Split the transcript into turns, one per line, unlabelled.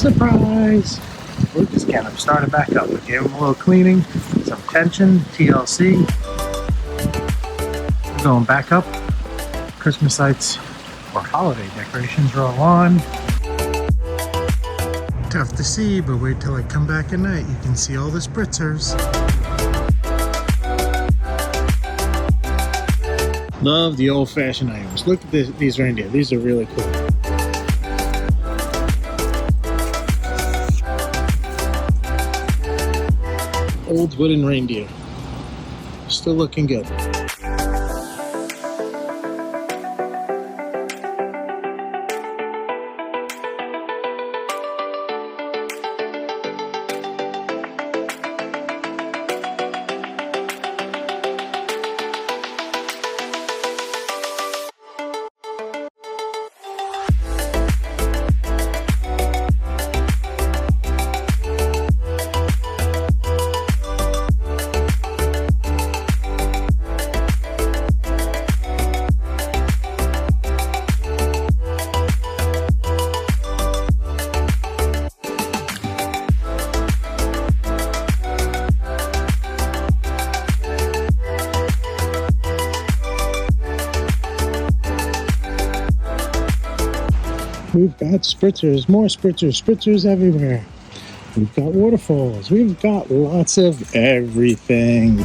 Surprise! We're just getting them started back up. We gave them a little cleaning, some tension, TLC. We're going back up. Christmas lights or holiday decorations are all on. Tough to see, but wait till I come back at night. You can see all the spritzers. Love the old-fashioned items. Look at these reindeer. These are really cool. Old wooden reindeer. Still looking good. We've got spritzers, more spritzers, spritzers everywhere. We've got waterfalls. We've got lots of everything.